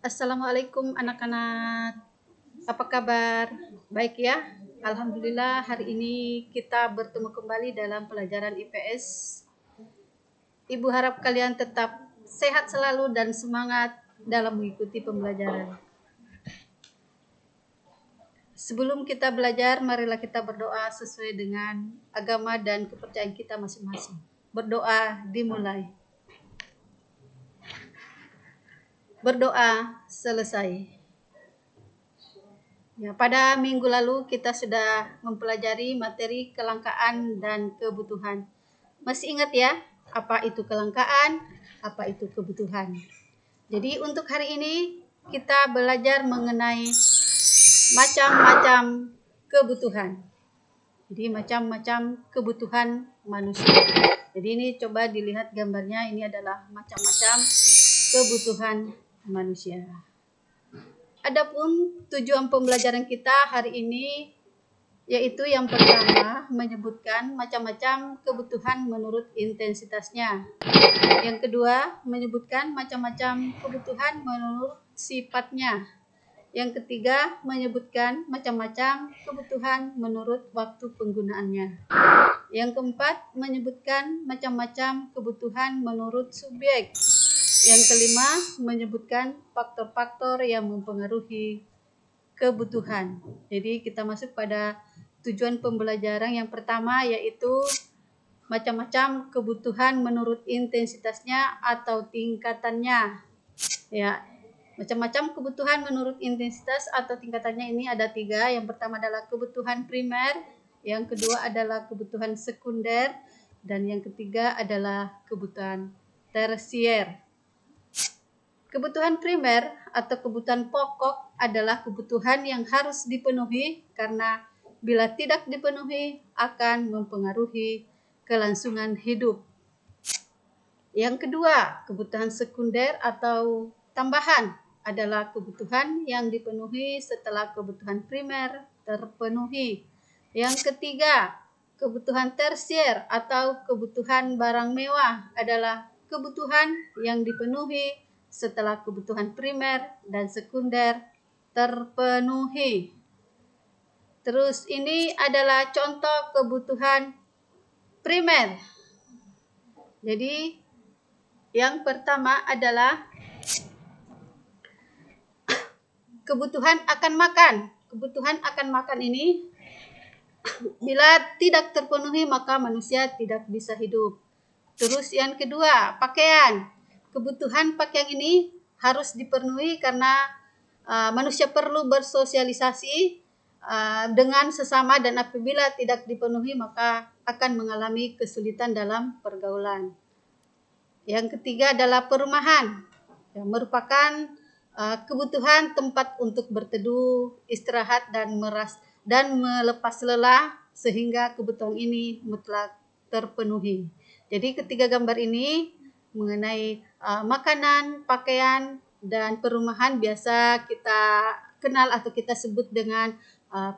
Assalamualaikum anak-anak. Apa kabar? Baik ya? Alhamdulillah hari ini kita bertemu kembali dalam pelajaran IPS. Ibu harap kalian tetap sehat selalu dan semangat dalam mengikuti pembelajaran. Sebelum kita belajar, marilah kita berdoa sesuai dengan agama dan kepercayaan kita masing-masing. Berdoa dimulai. Berdoa selesai. Ya, pada minggu lalu kita sudah mempelajari materi kelangkaan dan kebutuhan. Masih ingat ya, apa itu kelangkaan, apa itu kebutuhan. Jadi untuk hari ini kita belajar mengenai macam-macam kebutuhan. Jadi macam-macam kebutuhan manusia. Jadi ini coba dilihat gambarnya, ini adalah macam-macam kebutuhan manusia. Adapun tujuan pembelajaran kita hari ini yaitu yang pertama menyebutkan macam-macam kebutuhan menurut intensitasnya. Yang kedua menyebutkan macam-macam kebutuhan menurut sifatnya. Yang ketiga menyebutkan macam-macam kebutuhan menurut waktu penggunaannya. Yang keempat menyebutkan macam-macam kebutuhan menurut subjek. Yang kelima, menyebutkan faktor-faktor yang mempengaruhi kebutuhan. Jadi kita masuk pada tujuan pembelajaran yang pertama, yaitu macam-macam kebutuhan menurut intensitasnya atau tingkatannya. Ya, macam-macam kebutuhan menurut intensitas atau tingkatannya ini ada 3. Yang pertama adalah kebutuhan primer, yang kedua adalah kebutuhan sekunder, dan yang ketiga adalah kebutuhan tersier. Kebutuhan primer atau kebutuhan pokok adalah kebutuhan yang harus dipenuhi karena bila tidak dipenuhi akan mempengaruhi kelangsungan hidup. Yang kedua, kebutuhan sekunder atau tambahan adalah kebutuhan yang dipenuhi setelah kebutuhan primer terpenuhi. Yang ketiga, kebutuhan tersier atau kebutuhan barang mewah adalah kebutuhan yang dipenuhi setelah kebutuhan primer dan sekunder terpenuhi. Terus ini adalah contoh kebutuhan primer. Jadi yang pertama adalah kebutuhan akan makan. Kebutuhan akan makan ini bila tidak terpenuhi maka manusia tidak bisa hidup. Terus yang kedua, pakaian. Kebutuhan pakaian ini harus dipenuhi karena manusia perlu bersosialisasi dengan sesama dan apabila tidak dipenuhi maka akan mengalami kesulitan dalam pergaulan. Yang ketiga adalah perumahan, yang merupakan kebutuhan tempat untuk berteduh, istirahat dan melepas lelah sehingga kebutuhan ini mutlak terpenuhi. Jadi ketiga gambar ini mengenai makanan, pakaian, dan perumahan biasa kita kenal atau kita sebut dengan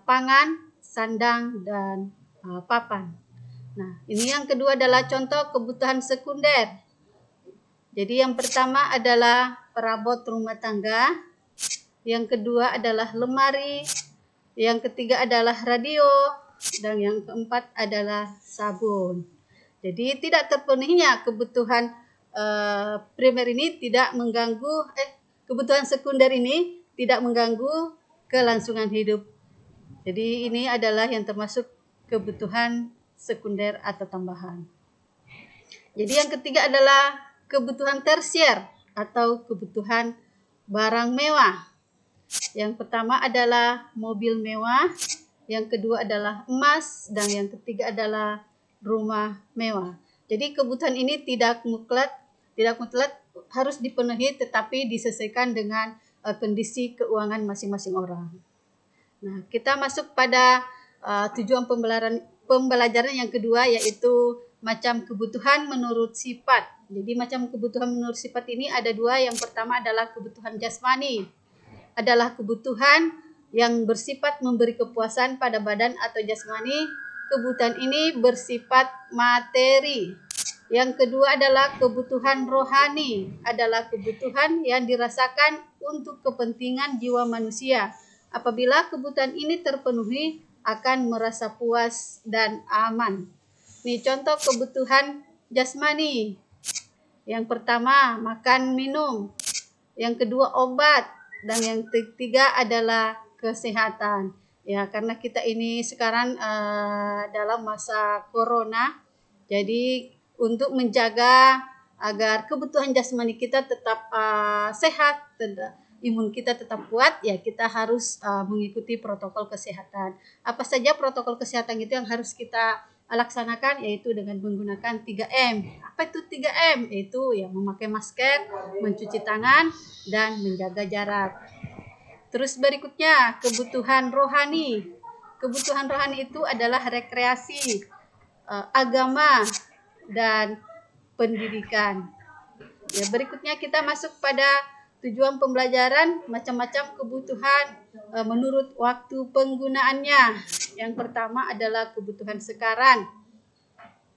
pangan, sandang, dan papan. Nah, ini yang kedua adalah contoh kebutuhan sekunder. Jadi yang pertama adalah perabot rumah tangga, yang kedua adalah lemari, yang ketiga adalah radio, dan yang keempat adalah sabun. Jadi tidak terpenuhinya kebutuhan primer ini tidak mengganggu, kebutuhan sekunder ini tidak mengganggu kelangsungan hidup. Jadi ini adalah yang termasuk kebutuhan sekunder atau tambahan. Jadi yang ketiga adalah kebutuhan tersier atau kebutuhan barang mewah. Yang pertama adalah mobil mewah, yang kedua adalah emas, dan yang ketiga adalah rumah mewah. Jadi kebutuhan ini tidak mutlak harus dipenuhi, tetapi disesuaikan dengan kondisi keuangan masing-masing orang. Nah, kita masuk pada tujuan pembelajaran yang kedua, yaitu macam kebutuhan menurut sifat. Jadi macam kebutuhan menurut sifat ini ada 2. Yang pertama adalah kebutuhan jasmani. Adalah kebutuhan yang bersifat memberi kepuasan pada badan atau jasmani. Kebutuhan ini bersifat materi. Yang kedua adalah kebutuhan rohani, adalah kebutuhan yang dirasakan untuk kepentingan jiwa manusia. Apabila kebutuhan ini terpenuhi, akan merasa puas dan aman. Nih contoh kebutuhan jasmani. Yang pertama, makan minum. Yang kedua, obat. Dan yang ketiga adalah kesehatan. Ya, karena kita ini sekarang dalam masa corona, jadi untuk menjaga agar kebutuhan jasmani kita tetap sehat, imun kita tetap kuat, ya kita harus mengikuti protokol kesehatan. Apa saja protokol kesehatan itu yang harus kita laksanakan, yaitu dengan menggunakan 3M. Apa itu 3M? Yaitu ya memakai masker, mencuci tangan, dan menjaga jarak. Terus berikutnya, kebutuhan rohani. Kebutuhan rohani itu adalah rekreasi, agama, dan pendidikan. Ya, berikutnya kita masuk pada tujuan pembelajaran, macam-macam kebutuhan menurut waktu penggunaannya. Yang pertama adalah kebutuhan sekarang.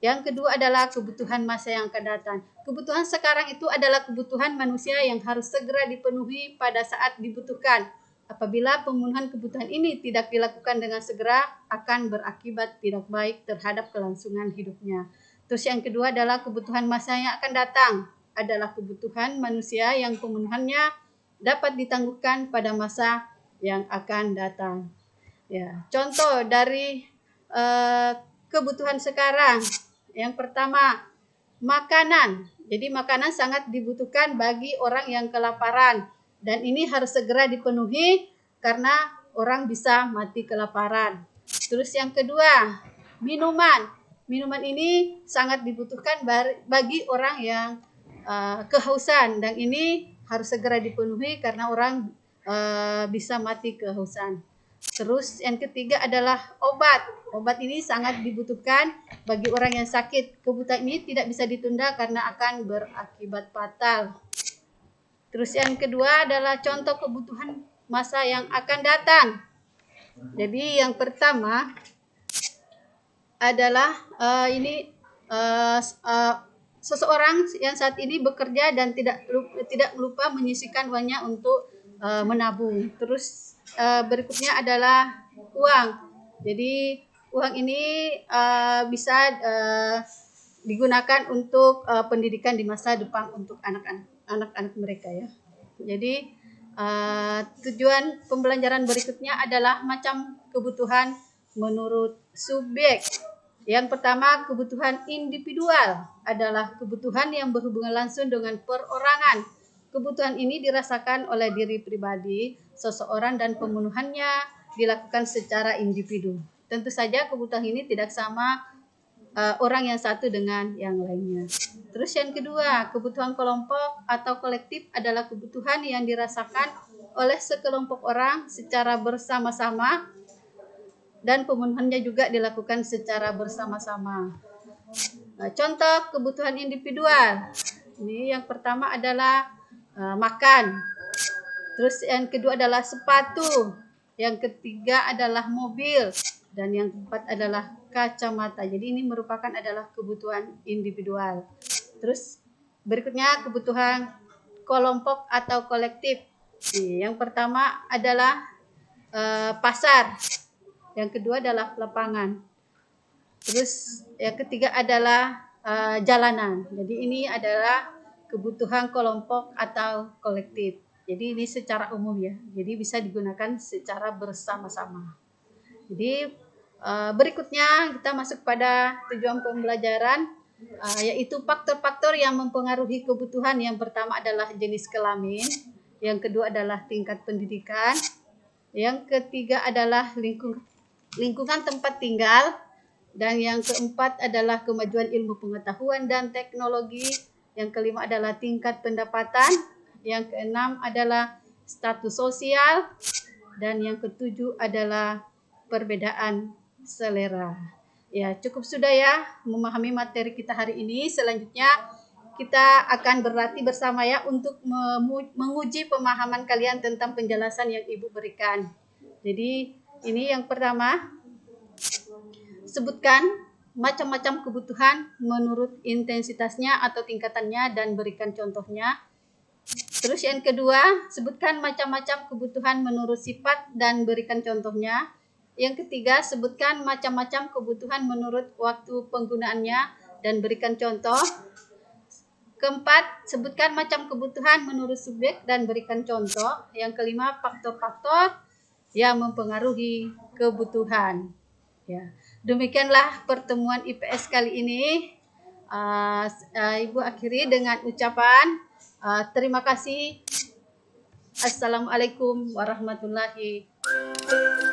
Yang kedua adalah kebutuhan masa yang akan datang. Kebutuhan sekarang itu adalah kebutuhan manusia yang harus segera dipenuhi pada saat dibutuhkan. Apabila pemenuhan kebutuhan ini tidak dilakukan dengan segera, akan berakibat tidak baik terhadap kelangsungan hidupnya. Terus yang kedua adalah kebutuhan masa yang akan datang, adalah kebutuhan manusia yang pemenuhannya dapat ditangguhkan pada masa yang akan datang. Ya, contoh dari kebutuhan sekarang. Yang pertama, makanan. Jadi makanan sangat dibutuhkan bagi orang yang kelaparan. Dan ini harus segera dipenuhi karena orang bisa mati kelaparan. Terus yang kedua, minuman. Minuman ini sangat dibutuhkan bagi orang yang kehausan. Dan ini harus segera dipenuhi karena orang bisa mati kehausan. Terus yang ketiga adalah obat. Obat ini sangat dibutuhkan bagi orang yang sakit. Kebutuhan ini tidak bisa ditunda karena akan berakibat fatal. Terus yang kedua adalah contoh kebutuhan masa yang akan datang. Jadi yang pertama adalah seseorang yang saat ini bekerja dan tidak lupa menyisihkan uangnya untuk menabung. Terus berikutnya adalah uang. Jadi uang ini bisa digunakan untuk pendidikan di masa depan untuk anak-anak mereka ya. Jadi tujuan pembelajaran berikutnya adalah macam kebutuhan menurut subjek. Yang pertama, kebutuhan individual adalah kebutuhan yang berhubungan langsung dengan perorangan. Kebutuhan ini dirasakan oleh diri pribadi, seseorang, dan pemenuhannya dilakukan secara individu. Tentu saja kebutuhan ini tidak sama orang yang satu dengan yang lainnya. Terus yang kedua, kebutuhan kelompok atau kolektif adalah kebutuhan yang dirasakan oleh sekelompok orang secara bersama-sama dan pemenuhannya juga dilakukan secara bersama-sama. Nah, contoh kebutuhan individual. Ini yang pertama adalah makan. Terus yang kedua adalah sepatu. Yang ketiga adalah mobil. Dan yang keempat adalah kacamata. Jadi ini merupakan adalah kebutuhan individual. Terus berikutnya kebutuhan kelompok atau kolektif. Yang pertama adalah pasar. Yang kedua adalah lapangan. Terus yang ketiga adalah jalanan. Jadi ini adalah kebutuhan kelompok atau kolektif. Jadi ini secara umum ya. Jadi bisa digunakan secara bersama-sama. Jadi berikutnya kita masuk pada tujuan pembelajaran, yaitu faktor-faktor yang mempengaruhi kebutuhan. Yang pertama adalah jenis kelamin, yang kedua adalah tingkat pendidikan, yang ketiga adalah lingkungan tempat tinggal, dan yang keempat adalah kemajuan ilmu pengetahuan dan teknologi, yang kelima adalah tingkat pendapatan, yang keenam adalah status sosial, dan yang ketujuh adalah perbedaan selera. Ya, cukup sudah ya memahami materi kita hari ini. Selanjutnya kita akan berlatih bersama ya untuk menguji pemahaman kalian tentang penjelasan yang Ibu berikan. Jadi ini yang pertama, sebutkan macam-macam kebutuhan menurut intensitasnya atau tingkatannya dan berikan contohnya. Terus yang kedua, sebutkan macam-macam kebutuhan menurut sifat dan berikan contohnya. Yang ketiga, sebutkan macam-macam kebutuhan menurut waktu penggunaannya dan berikan contoh. Keempat, sebutkan macam kebutuhan menurut subjek dan berikan contoh. Yang kelima, faktor-faktor yang mempengaruhi kebutuhan. Ya, demikianlah pertemuan IPS kali ini. Ibu akhiri dengan ucapan terima kasih. Assalamualaikum warahmatullahi wabarakatuh.